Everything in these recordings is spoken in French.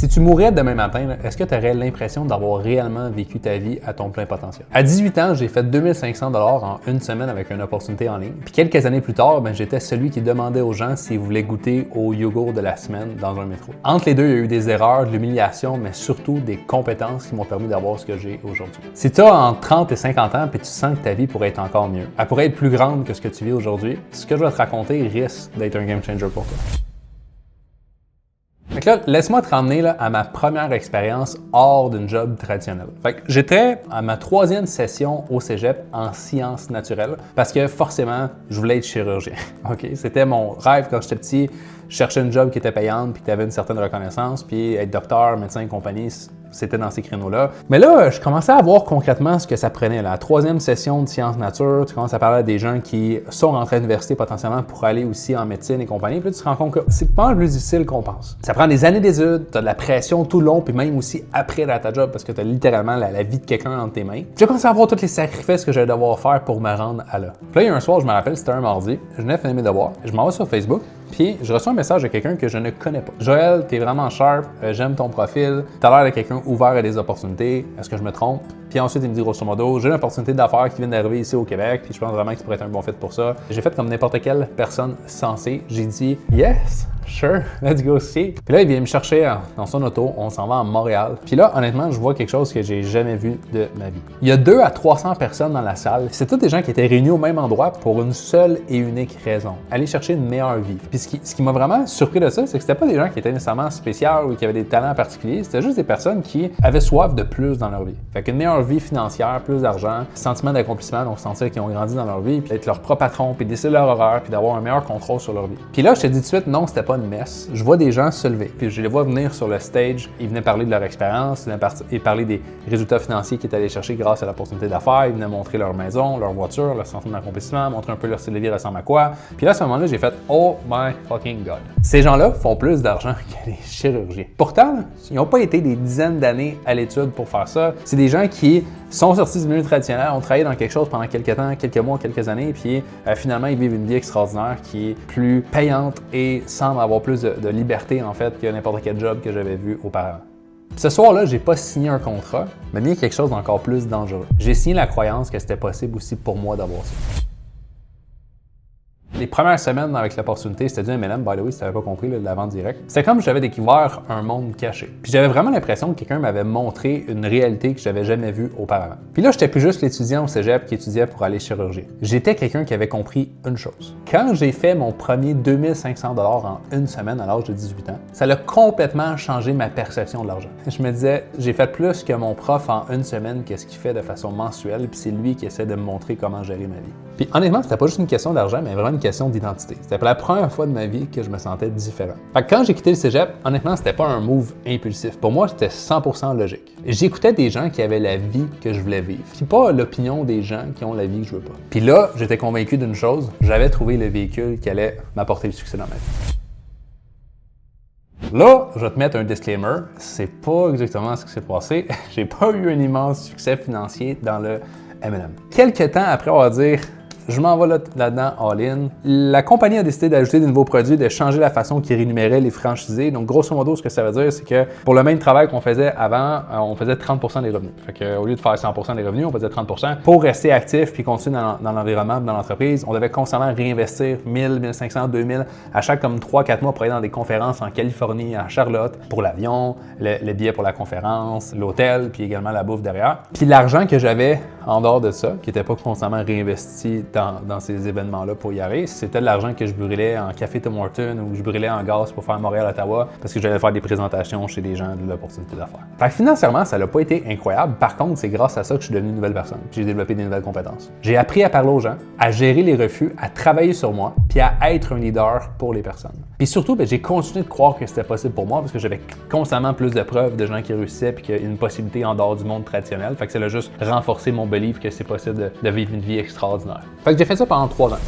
Si tu mourais demain matin, est-ce que tu aurais l'impression d'avoir réellement vécu ta vie à ton plein potentiel? À 18 ans, j'ai fait 2500 $ en une semaine avec une opportunité en ligne. Puis quelques années plus tard, j'étais celui qui demandait aux gens s'ils voulaient goûter au yogourt de la semaine dans un métro. Entre les deux, il y a eu des erreurs, de l'humiliation, mais surtout des compétences qui m'ont permis d'avoir ce que j'ai aujourd'hui. Si tu as entre 30 et 50 ans puis tu sens que ta vie pourrait être encore mieux, elle pourrait être plus grande que ce que tu vis aujourd'hui, ce que je vais te raconter risque d'être un game changer pour toi. Fait que là, laisse-moi te ramener à ma première expérience hors d'une job traditionnelle. Fait que j'étais à ma 3e session au cégep en sciences naturelles parce que forcément, je voulais être chirurgien. OK? C'était mon rêve quand j'étais petit. Je cherchais une job qui était payante puis qui avait une certaine reconnaissance, puis être docteur, médecin et compagnie, c'était dans ces créneaux-là. Mais là, je commençais à voir concrètement ce que ça prenait. La 3e session de sciences nature, tu commences à parler à des gens qui sont rentrés à l'université potentiellement pour aller aussi en médecine et compagnie. Puis là, tu te rends compte que c'est pas le plus difficile qu'on pense. Ça prend des années d'études, tu as de la pression tout le long, puis même aussi après ta job, parce que tu as littéralement la vie de quelqu'un entre tes mains. J'ai commencé à voir tous les sacrifices que j'allais devoir faire pour me rendre à là. Puis là, il y a un soir, je me rappelle, c'était un mardi, je venais de finir mes devoirs, je m'en vais sur Facebook, puis je reçois un message de quelqu'un que je ne connais pas. Joël, t'es vraiment sharp, j'aime ton profil, t'as l'air de quelqu'un ouvert à des opportunités, est-ce que je me trompe? Puis ensuite, il me dit grosso modo, j'ai une opportunité d'affaires qui vient d'arriver ici au Québec, puis je pense vraiment que tu pourrais être un bon fit pour ça. J'ai fait comme n'importe quelle personne sensée, j'ai dit yes, sure, let's go see. Puis là, il vient me chercher dans son auto, on s'en va à Montréal. Puis là, honnêtement, je vois quelque chose que j'ai jamais vu de ma vie. Il y a 200 à 300 personnes dans la salle. C'est tous des gens qui étaient réunis au même endroit pour une seule et unique raison, aller chercher une meilleure vie. Puis ce qui m'a vraiment surpris de ça, c'est que c'était pas des gens qui étaient nécessairement spéciaux ou qui avaient des talents particuliers, c'était juste des personnes qui avaient soif de plus dans leur vie. Fait qu'une meilleure vie financière, plus d'argent, sentiment d'accomplissement, donc sentir qu'ils ont grandi dans leur vie, puis être leur propre patron, puis décider leur horaire, puis d'avoir un meilleur contrôle sur leur vie. Puis là, je te dis tout de suite, non, c'était pas une messe. Je vois des gens se lever, puis je les vois venir sur le stage, ils venaient parler de leur expérience, ils venaient parler des résultats financiers qu'ils étaient allés chercher grâce à l'opportunité d'affaires, ils venaient montrer leur maison, leur voiture, leur sentiment d'accomplissement, montrer un peu leur style de vie ressemble à quoi. Puis là, à ce moment-là, j'ai fait « Oh my fucking God ». Ces gens-là font plus d'argent que les chirurgiens. Pourtant, ils n'ont pas été des dizaines d'années à l'étude pour faire ça. C'est des gens qui sont sortis du milieu traditionnel, ont travaillé dans quelque chose pendant quelques temps, quelques mois, quelques années, puis finalement, ils vivent une vie extraordinaire qui est plus payante et semble avoir plus de liberté, en fait, que n'importe quel job que j'avais vu auparavant. Ce soir-là, j'ai pas signé un contrat, mais bien quelque chose d'encore plus dangereux. J'ai signé la croyance que c'était possible aussi pour moi d'avoir ça. Les premières semaines avec l'opportunité, c'était du MLM, by the way, si tu n'avais pas compris, de la vente directe. C'était comme si j'avais découvert un monde caché. Puis j'avais vraiment l'impression que quelqu'un m'avait montré une réalité que j'avais jamais vue auparavant. Puis là, j'étais plus juste l'étudiant au cégep qui étudiait pour aller chirurgien. J'étais quelqu'un qui avait compris une chose. Quand j'ai fait mon premier 2500 $ en une semaine à l'âge de 18 ans, ça a complètement changé ma perception de l'argent. Je me disais, j'ai fait plus que mon prof en une semaine qu'est-ce qu'il fait de façon mensuelle, puis c'est lui qui essaie de me montrer comment gérer ma vie. Puis honnêtement, c'était pas juste une question d'argent, mais vraiment une question d'identité. C'était pour la première fois de ma vie que je me sentais différent. Fait que quand j'ai quitté le cégep, honnêtement, c'était pas un move impulsif. Pour moi, c'était 100% logique. J'écoutais des gens qui avaient la vie que je voulais vivre, puis pas l'opinion des gens qui ont la vie que je veux pas. Puis là, j'étais convaincu d'une chose, j'avais trouvé le véhicule qui allait m'apporter le succès dans ma vie. Là, je vais te mettre un disclaimer, c'est pas exactement ce qui s'est passé. J'ai pas eu un immense succès financier dans le MLM. Quelques temps après avoir dit je m'en vais là-dedans all-in. La compagnie a décidé d'ajouter des nouveaux produits, de changer la façon qu'ils rémunéraient les franchisés. Donc, grosso modo, ce que ça veut dire, c'est que pour le même travail qu'on faisait avant, on faisait 30% des revenus. Fait qu'au lieu de faire 100% des revenus, on faisait 30%. Pour rester actif puis continuer dans l'environnement, dans l'entreprise, on devait constamment réinvestir 1000, 1500, 2000 à chaque comme 3-4 mois pour aller dans des conférences en Californie, à Charlotte, pour l'avion, le billet pour la conférence, l'hôtel, puis également la bouffe derrière. Puis l'argent que j'avais en dehors de ça, qui n'était pas constamment réinvesti dans ces événements-là pour y arriver, c'était de l'argent que je brûlais en café Tim Hortons ou je brûlais en gaz pour faire Montréal-Ottawa parce que j'allais faire des présentations chez des gens de l'opportunité d'affaires. Fait que financièrement, ça n'a pas été incroyable. Par contre, c'est grâce à ça que je suis devenu une nouvelle personne. J'ai développé des nouvelles compétences. J'ai appris à parler aux gens, à gérer les refus, à travailler sur moi, puis à être un leader pour les personnes. Puis surtout, j'ai continué de croire que c'était possible pour moi parce que j'avais constamment plus de preuves de gens qui réussissaient puis qu'il y a une possibilité en dehors du monde traditionnel. Fait que ça a juste renforcé mon belief que c'est possible de vivre une vie extraordinaire. Fait que j'ai fait ça pendant 3 ans.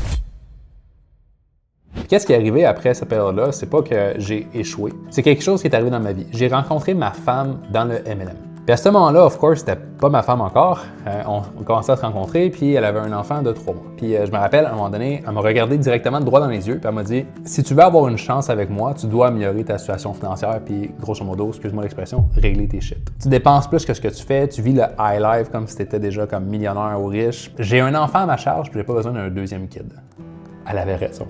Qu'est-ce qui est arrivé après cette période-là? C'est pas que j'ai échoué. C'est quelque chose qui est arrivé dans ma vie. J'ai rencontré ma femme dans le MLM. Puis Puis à ce moment-là, of course, c'était pas ma femme encore. On commençait à se rencontrer, puis elle avait un enfant de 3 mois. Puis je me rappelle, à un moment donné, elle m'a regardé directement droit dans les yeux, puis elle m'a dit « Si tu veux avoir une chance avec moi, tu dois améliorer ta situation financière, puis grosso modo, excuse-moi l'expression, régler tes shit. Tu dépenses plus que ce que tu fais, tu vis le high life comme si tu étais déjà comme millionnaire ou riche. J'ai un enfant à ma charge, puis j'ai pas besoin d'un deuxième kid. » Elle avait raison.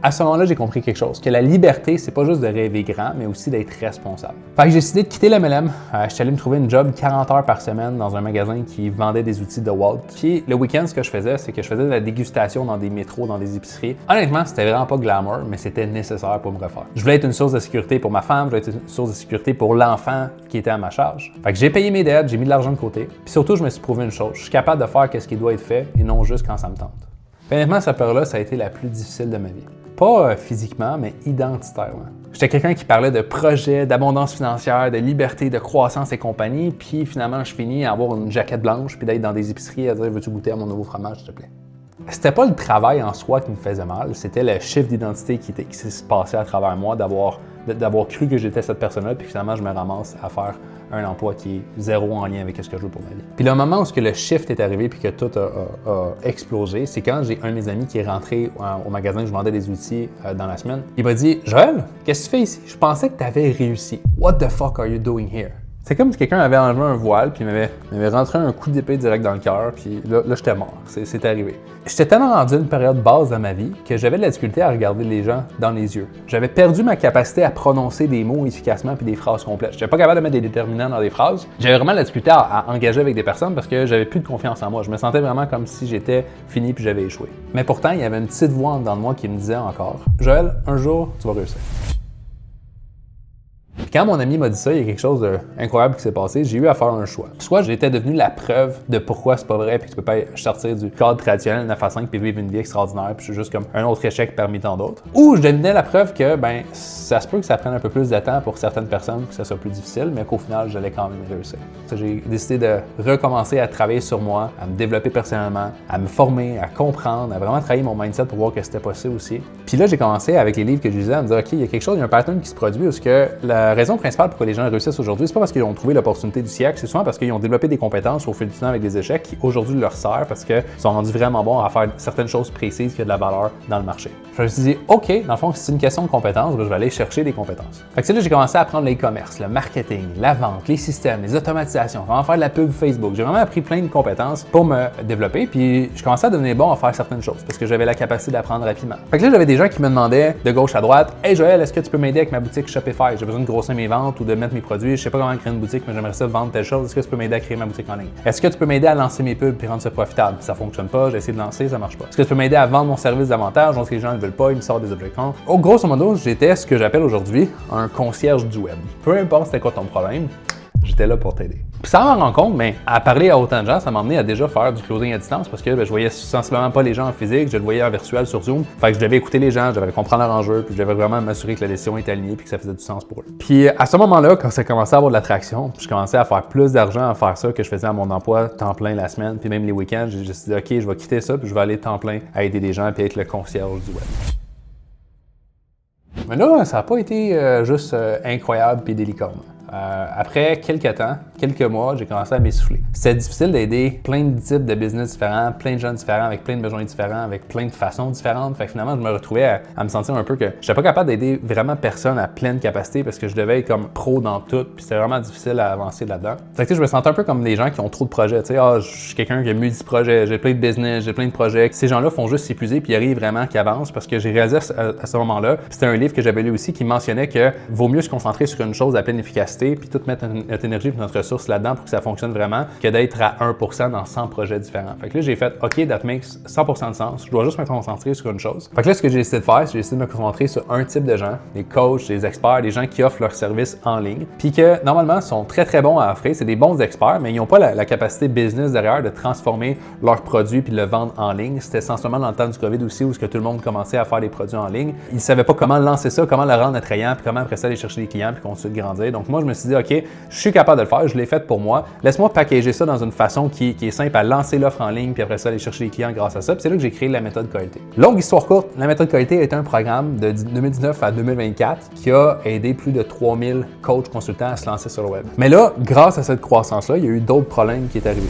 À ce moment-là, j'ai compris quelque chose, que la liberté, c'est pas juste de rêver grand, mais aussi d'être responsable. Fait que j'ai décidé de quitter l'MLM. Je suis allé me trouver une job 40 heures par semaine dans un magasin qui vendait des outils de Walt. Puis le week-end, ce que je faisais, c'est que je faisais de la dégustation dans des métros, dans des épiceries. Honnêtement, c'était vraiment pas glamour, mais c'était nécessaire pour me refaire. Je voulais être une source de sécurité pour ma femme, je voulais être une source de sécurité pour l'enfant qui était à ma charge. Fait que j'ai payé mes dettes, j'ai mis de l'argent de côté. Puis surtout, je me suis prouvé une chose, je suis capable de faire ce qui doit être fait et non juste quand ça me tente. Puis honnêtement, cette période-là, ça a été la plus difficile de ma vie. Pas physiquement, mais identitairement. J'étais quelqu'un qui parlait de projets, d'abondance financière, de liberté, de croissance et compagnie, puis finalement, je finis à avoir une jaquette blanche, puis d'être dans des épiceries à dire « Veux-tu goûter à mon nouveau fromage, s'il te plaît? » C'était pas le travail en soi qui me faisait mal, c'était le chiffre d'identité qui s'est passé à travers moi, d'avoir cru que j'étais cette personne-là, puis finalement, je me ramasse à faire un emploi qui est zéro en lien avec ce que je veux pour ma vie. Puis le moment où le shift est arrivé puis que tout a explosé, c'est quand j'ai un de mes amis qui est rentré au magasin où je vendais des outils dans la semaine. Il m'a dit « Joël, qu'est-ce que tu fais ici? Je pensais que tu avais réussi. What the fuck are you doing here? » C'est comme si quelqu'un avait enlevé un voile puis m'avait rentré un coup d'épée direct dans le cœur, puis là j'étais mort. C'est arrivé. J'étais tellement rendu à une période basse dans ma vie que j'avais de la difficulté à regarder les gens dans les yeux. J'avais perdu ma capacité à prononcer des mots efficacement puis des phrases complètes. J'étais pas capable de mettre des déterminants dans des phrases. J'avais vraiment de la difficulté à engager avec des personnes parce que j'avais plus de confiance en moi. Je me sentais vraiment comme si j'étais fini puis j'avais échoué. Mais pourtant, il y avait une petite voix en dedans de moi qui me disait encore « Joël, un jour, tu vas réussir. » Quand mon ami m'a dit ça, il y a quelque chose d'incroyable qui s'est passé. J'ai eu à faire un choix. Soit j'étais devenu la preuve de pourquoi c'est pas vrai puis que tu peux pas sortir du cadre traditionnel 9 à 5 puis vivre une vie extraordinaire puis je suis juste comme un autre échec parmi tant d'autres. Ou je devenais la preuve que ça se peut que ça prenne un peu plus de temps pour certaines personnes, que ça soit plus difficile, mais qu'au final, j'allais quand même réussir. J'ai décidé de recommencer à travailler sur moi, à me développer personnellement, à me former, à comprendre, à vraiment travailler mon mindset pour voir que c'était possible aussi. Puis là, j'ai commencé avec les livres que je lisais à me dire, OK, il y a quelque chose, il y a un pattern qui se produit parce que la raison principale pourquoi les gens réussissent aujourd'hui, c'est pas parce qu'ils ont trouvé l'opportunité du siècle, c'est souvent parce qu'ils ont développé des compétences au fil du temps avec des échecs qui aujourd'hui leur servent parce qu'ils sont rendus vraiment bons à faire certaines choses précises qui ont de la valeur dans le marché. Je me suis dit, OK, dans le fond, si c'est une question de compétences, je vais aller chercher des compétences. Fait que c'est là que j'ai commencé à apprendre l'e-commerce, le marketing, la vente, les systèmes, les automatisations, comment faire de la pub Facebook. J'ai vraiment appris plein de compétences pour me développer, puis je commençais à devenir bon à faire certaines choses parce que j'avais la capacité d'apprendre rapidement. Fait que là, j'avais des gens qui me demandaient de gauche à droite, « Hey Joël, est-ce que tu peux m'aider avec ma boutique Shopify? J'ai besoin de grossir mes ventes ou de mettre mes produits. Je sais pas comment créer une boutique, mais j'aimerais ça vendre telle chose. Est-ce que tu peux m'aider à créer ma boutique en ligne? Est-ce que tu peux m'aider à lancer mes pubs et rendre ça profitable? Ça fonctionne pas, j'ai essayé de lancer, ça marche pas. Est-ce que tu peux m'aider à vendre mon service davantage? Donc, les gens ne veulent pas, ils me sortent des objections. Au grosso modo, j'étais ce que j'appelle aujourd'hui un concierge du web. Peu importe c'était quoi ton problème, j'étais là pour t'aider. Puis sans m'en rendre compte, mais à parler à autant de gens, ça m'a amené à déjà faire du closing à distance parce que je voyais sensiblement pas les gens en physique, je le voyais en virtuel sur Zoom. Fait que je devais écouter les gens, je devais comprendre leur enjeu, puis je devais vraiment m'assurer que la décision était alignée puis que ça faisait du sens pour eux. Puis à ce moment-là, quand ça commençait à avoir de l'attraction, je commençais à faire plus d'argent à faire ça que je faisais à mon emploi temps plein la semaine, puis même les week-ends, j'ai décidé OK, je vais quitter ça, puis je vais aller temps plein à aider des gens puis être le concierge du web. Mais là, ça n'a pas été juste incroyable puis délicat. Après quelques temps, quelques mois, j'ai commencé à m'essouffler. C'était difficile d'aider plein de types de business différents, plein de gens différents, avec plein de besoins différents, avec plein de façons différentes. Fait que finalement, je me retrouvais à me sentir un peu que je n'étais pas capable d'aider vraiment personne à pleine capacité parce que je devais être comme pro dans tout, puis c'était vraiment difficile à avancer là-dedans. Fait que je me sentais un peu comme des gens qui ont trop de projets. Tu sais, je suis quelqu'un qui a multi-projets, j'ai plein de business, j'ai plein de projets. Ces gens-là font juste s'épuiser puis ils arrivent vraiment qu'ils avancent parce que j'ai réalisé à ce moment-là, puis c'était un livre que j'avais lu aussi qui mentionnait que vaut mieux se concentrer sur une chose à pleine efficacité puis tout mettre notre énergie et notre ressource là-dedans pour que ça fonctionne vraiment que d'être à 1% dans 100 projets différents. Fait que là, j'ai fait OK, that makes 100% de sens. Je dois juste me concentrer sur une chose. Fait que là, ce que j'ai décidé de faire, c'est que j'ai décidé de me concentrer sur un type de gens, des coachs, des experts, des gens qui offrent leurs services en ligne, puis que normalement sont très très bons à offrir. C'est des bons experts, mais ils n'ont pas la capacité business derrière de transformer leurs produits puis de le vendre en ligne. C'était essentiellement dans le temps du COVID aussi où tout le monde commençait à faire des produits en ligne. Ils ne savaient pas comment lancer ça, comment le rendre attrayant, puis comment après ça aller chercher des clients puis continuer de grandir. Donc moi, je me me suis dit, OK, je suis capable de le faire, je l'ai fait pour moi. Laisse-moi packager ça dans une façon qui est simple à lancer l'offre en ligne, puis après ça, aller chercher les clients grâce à ça. Puis c'est là que j'ai créé la méthode qualité. Longue histoire courte, la méthode qualité est un programme de 2019 à 2024 qui a aidé plus de 3000 coachs consultants à se lancer sur le web. Mais là, grâce à cette croissance-là, il y a eu d'autres problèmes qui sont arrivés.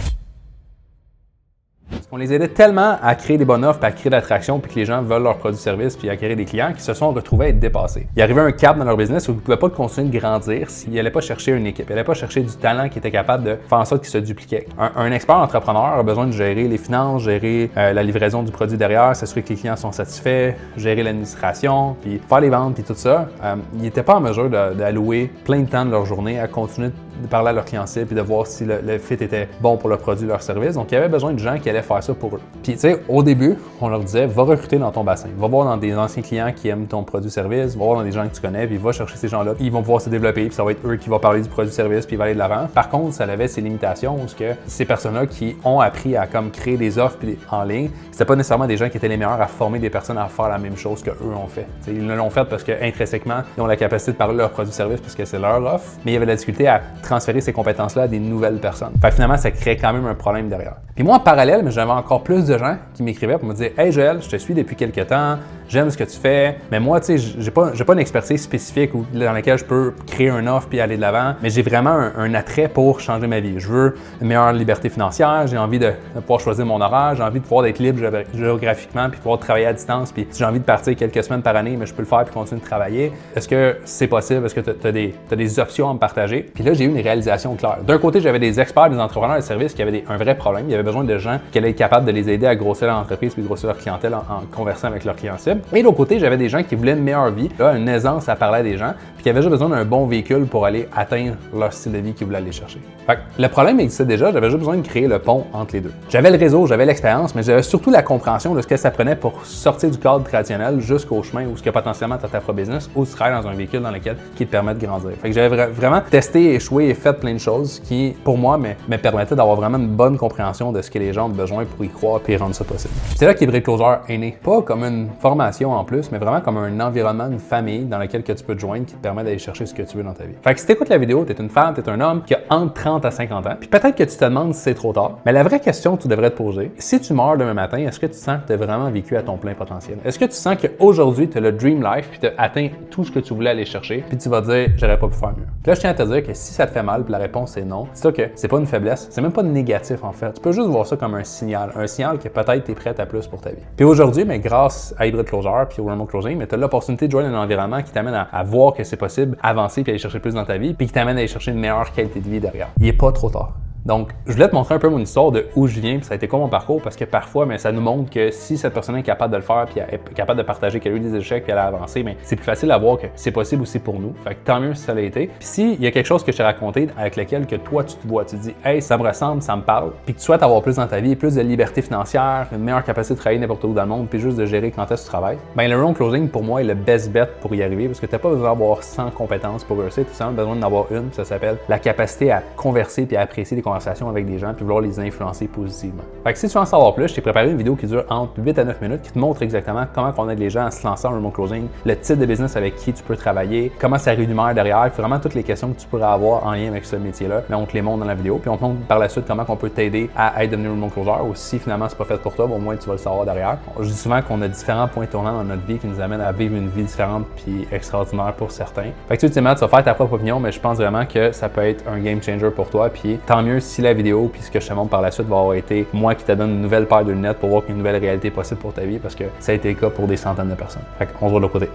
On les aidait tellement à créer des bonnes offres, puis à créer de l'attraction, puis que les gens veulent leurs produits-services, puis à acquérir des clients, qui se sont retrouvés à être dépassés. Il arrivait un cap dans leur business où ils ne pouvaient pas continuer de grandir s'ils n'allaient pas chercher une équipe, ils n'allaient pas chercher du talent qui était capable de faire en sorte qu'ils se dupliquaient. Un expert entrepreneur a besoin de gérer les finances, gérer la livraison du produit derrière, s'assurer que les clients sont satisfaits, gérer l'administration, puis faire les ventes, puis tout ça. Ils n'étaient pas en mesure d'allouer plein de temps de leur journée à continuer de parler à leurs clients cibles puis de voir si le fit était bon pour le produit, leur service. Donc, il y avait besoin de gens qui allaient faire ça pour eux. Puis, tu sais, au début, on leur disait, va recruter dans ton bassin. Va voir dans des anciens clients qui aiment ton produit-service, va voir dans des gens que tu connais, puis va chercher ces gens-là. Ils vont pouvoir se développer, puis ça va être eux qui vont parler du produit-service, puis ils vont aller de l'avant. Par contre, ça avait ses limitations, parce que ces personnes-là qui ont appris à comme créer des offres en ligne, c'était pas nécessairement des gens qui étaient les meilleurs à former des personnes à faire la même chose que eux ont fait. T'sais, ils l'ont fait parce que intrinsèquement, ils ont la capacité de parler de leur produit-service parce que c'est leur offre, mais il y avait de la difficulté à transférer ces compétences-là à des nouvelles personnes. Fait que finalement, ça crée quand même un problème derrière. Puis moi, en parallèle, j'avais encore plus de gens qui m'écrivaient pour me dire « Hey Joël, je te suis depuis quelques temps, j'aime ce que tu fais, mais moi, tu sais, j'ai pas une expertise spécifique dans laquelle je peux créer une offre puis aller de l'avant, mais j'ai vraiment un attrait pour changer ma vie. Je veux une meilleure liberté financière, j'ai envie de pouvoir choisir mon horaire, j'ai envie de pouvoir être libre géographiquement puis pouvoir travailler à distance, puis si j'ai envie de partir quelques semaines par année, mais je peux le faire puis continuer de travailler. Est-ce que c'est possible? Est-ce que tu as des options à me partager? » Puis là, j'ai eu une réalisation claire. D'un côté, j'avais des experts, des entrepreneurs de services qui avaient un vrai problème. Il y avait besoin de gens qui allaient être capables de les aider à grossir leur entreprise puis grossir leur clientèle en conversant avec leurs clients cibles. Et de l'autre côté, j'avais des gens qui voulaient une meilleure vie, là, une aisance à parler à des gens, puis qui avaient juste besoin d'un bon véhicule pour aller atteindre leur style de vie qu'ils voulaient aller chercher. Fait que le problème existait déjà, j'avais juste besoin de créer le pont entre les deux. J'avais le réseau, j'avais l'expérience, mais j'avais surtout la compréhension de ce que ça prenait pour sortir du cadre traditionnel jusqu'au chemin où ce que potentiellement tu as ta propre business ou tu travailles dans un véhicule dans lequel qui te permet de grandir. Fait que j'avais vraiment testé, échoué et fait plein de choses qui, pour moi, me permettaient d'avoir vraiment une bonne compréhension de ce que les gens ont besoin pour y croire et rendre ça possible. C'est là qu'Hybrid Closer est né. Pas comme une formation en plus, mais vraiment comme un environnement, une famille dans laquelle que tu peux te joindre qui te permet d'aller chercher ce que tu veux dans ta vie. Fait que si tu écoutes la vidéo, tu es une femme, tu es un homme qui a entre 30 à 50 ans, puis peut-être que tu te demandes si c'est trop tard, mais la vraie question que tu devrais te poser, si tu meurs demain matin, est-ce que tu sens que tu as vraiment vécu à ton plein potentiel? Est-ce que tu sens qu'aujourd'hui, tu as le dream life puis tu as atteint tout ce que tu voulais aller chercher, puis tu vas te dire, j'aurais pas pu faire mieux? Puis là, je tiens à te dire que si ça te fait mal, puis la réponse est non, c'est ça que c'est pas une faiblesse, c'est même pas négatif en fait. Tu peux juste voir ça comme un signal que peut-être tu es prête à plus pour ta vie. Puis aujourd'hui, mais grâce à Hybrid Closer puis au Remote Closing, mais tu as l'opportunité de joindre un environnement qui t'amène à voir que c'est possible, avancer puis aller chercher plus dans ta vie, puis qui t'amène à aller chercher une meilleure qualité de vie derrière. Il est pas trop tard. Donc, je voulais te montrer un peu mon histoire de où je viens, puis ça a été quoi mon parcours, parce que parfois, mais ça nous montre que si cette personne est capable de le faire, puis est capable de partager qu'elle a eu des échecs, puis elle a avancé, mais c'est plus facile à voir que c'est possible aussi pour nous. Fait que tant mieux si ça l'a été. Puis s'il y a quelque chose que je t'ai raconté avec lequel que toi tu te vois, tu te dis, hey, ça me ressemble, ça me parle, puis que tu souhaites avoir plus dans ta vie, plus de liberté financière, une meilleure capacité de travailler n'importe où dans le monde, puis juste de gérer quand est-ce que tu travailles, ben le Remote Closing pour moi est le best bet pour y arriver, parce que t'as pas besoin d'avoir 100 compétences pour réussir, tu as simplement besoin d'en avoir une, ça s'appelle la capacité à converser puis à apprécier des conversations avec des gens puis vouloir les influencer positivement. Fait que si tu veux en savoir plus, je t'ai préparé une vidéo qui dure entre 8 à 9 minutes qui te montre exactement comment on aide les gens à se lancer en Remote Closing, le type de business avec qui tu peux travailler, comment ça rémunère derrière, vraiment toutes les questions que tu pourrais avoir en lien avec ce métier-là, mais on te les montre dans la vidéo, puis on te montre par la suite comment on peut t'aider à être devenu Remote Closer, ou si finalement c'est pas fait pour toi, au moins tu vas le savoir derrière. Je dis souvent qu'on a différents points tournants dans notre vie qui nous amènent à vivre une vie différente puis extraordinaire pour certains. Fait que ultimement, tu vas faire ta propre opinion, mais je pense vraiment que ça peut être un game changer pour toi, puis tant mieux si la vidéo puis ce que je te montre par la suite va avoir été moi qui te donne une nouvelle paire de lunettes pour voir qu'une nouvelle réalité est possible pour ta vie, parce que ça a été le cas pour des centaines de personnes. Fait qu'on se voit de l'autre côté.